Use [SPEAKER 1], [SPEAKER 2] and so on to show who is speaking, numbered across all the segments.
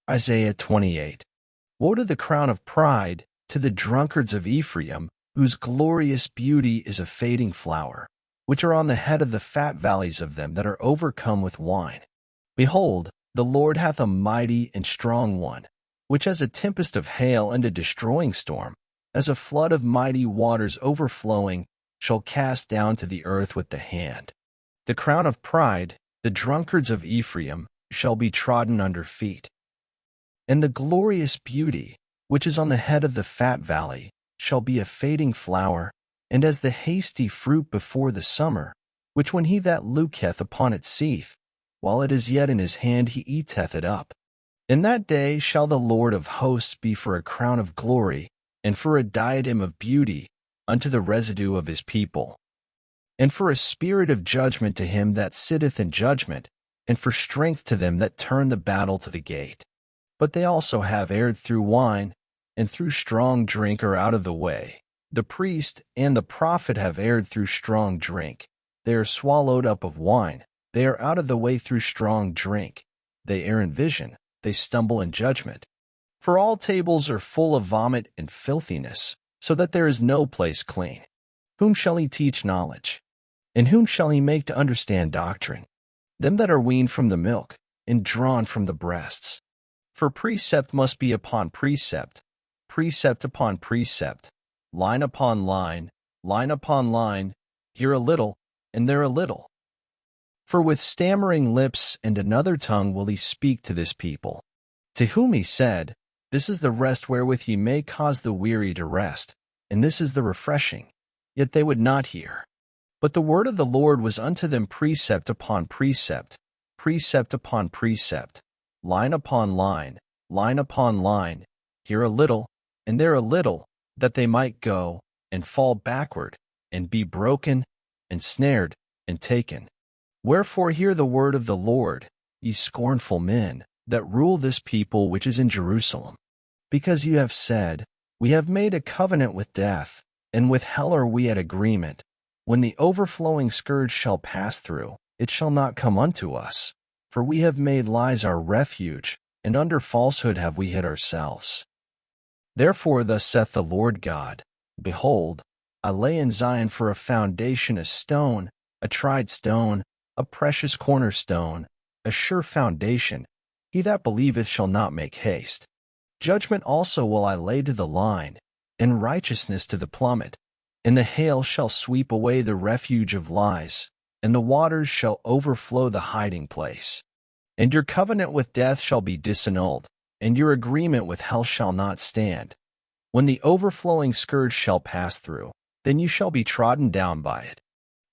[SPEAKER 1] Isaiah 28. Woe to the crown of pride, to the drunkards of Ephraim, whose glorious beauty is a fading flower, which are on the head of the fat valleys of them that are overcome with wine. Behold, the Lord hath a mighty and strong one, which as a tempest of hail and a destroying storm, as a flood of mighty waters overflowing, shall cast down to the earth with the hand. The crown of pride, the drunkards of Ephraim, shall be trodden under feet. And the glorious beauty, which is on the head of the fat valley, shall be a fading flower, and as the hasty fruit before the summer, which when he that looketh upon it seeth, while it is yet in his hand he eateth it up. In that day shall the Lord of hosts be for a crown of glory, and for a diadem of beauty, unto the residue of his people, and for a spirit of judgment to him that sitteth in judgment, and for strength to them that turn the battle to the gate. But they also have erred through wine, and through strong drink are out of the way. The priest and the prophet have erred through strong drink. They are swallowed up of wine. They are out of the way through strong drink. They err in vision. They stumble in judgment. For all tables are full of vomit and filthiness, so that there is no place clean. Whom shall he teach knowledge? And whom shall he make to understand doctrine? Them that are weaned from the milk, and drawn from the breasts. For precept must be upon precept, precept upon precept, line upon line, line upon line, here a little, and there a little. For with stammering lips and another tongue will he speak to this people, to whom he said, This is the rest wherewith ye may cause the weary to rest, and this is the refreshing. Yet they would not hear. But the word of the Lord was unto them precept upon precept, precept upon precept, line upon line, line upon line, here a little, and there a little, that they might go, and fall backward, and be broken, and snared, and taken. Wherefore hear the word of the Lord, ye scornful men, that rule this people which is in Jerusalem. Because you have said, We have made a covenant with death, and with hell are we at agreement. When the overflowing scourge shall pass through, it shall not come unto us. For we have made lies our refuge, and under falsehood have we hid ourselves. Therefore thus saith the Lord God, Behold, I lay in Zion for a foundation a stone, a tried stone, a precious cornerstone, a sure foundation. He that believeth shall not make haste. Judgment also will I lay to the line, and righteousness to the plummet. And the hail shall sweep away the refuge of lies, and the waters shall overflow the hiding place. And your covenant with death shall be disannulled, and your agreement with hell shall not stand. When the overflowing scourge shall pass through, then you shall be trodden down by it.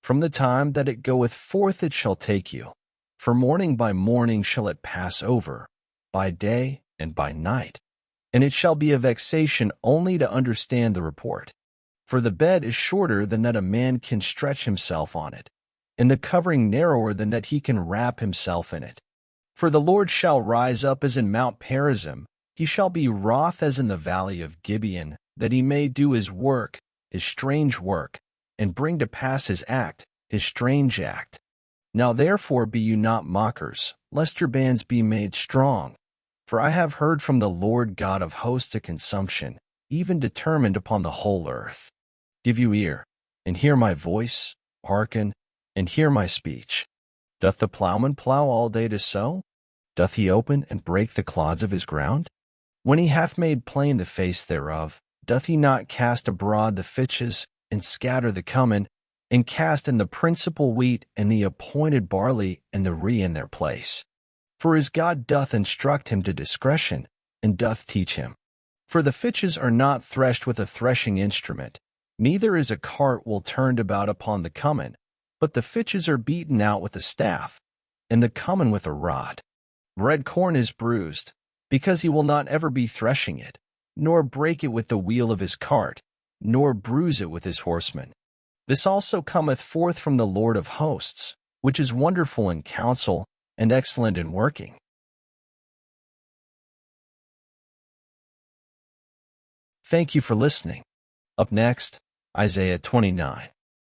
[SPEAKER 1] From the time that it goeth forth it shall take you. For morning by morning shall it pass over, by day and by night. And it shall be a vexation only to understand the report. For the bed is shorter than that a man can stretch himself on it, and the covering narrower than that he can wrap himself in it. For the Lord shall rise up as in Mount Perazim, he shall be wroth as in the valley of Gibeon, that he may do his work, his strange work, and bring to pass his act, his strange act. Now therefore be you not mockers, lest your bands be made strong. For I have heard from the Lord God of hosts a consumption, even determined upon the whole earth. Give you ear, and hear my voice, hearken, and hear my speech. Doth the plowman plow all day to sow? Doth he open and break the clods of his ground? When he hath made plain the face thereof, doth he not cast abroad the fitches, and scatter the cumin, and cast in the principal wheat and the appointed barley and the rye in their place? For his God doth instruct him to discretion, and doth teach him. For the fitches are not threshed with a threshing instrument, neither is a cart well turned about upon the cumin, but the fitches are beaten out with a staff, and the cumin with a rod. Red corn is bruised, because he will not ever be threshing it, nor break it with the wheel of his cart, nor bruise it with his horsemen. This also cometh forth from the Lord of hosts, which is wonderful in counsel, and excellent in working. Thank you for listening. Up next, Isaiah 29.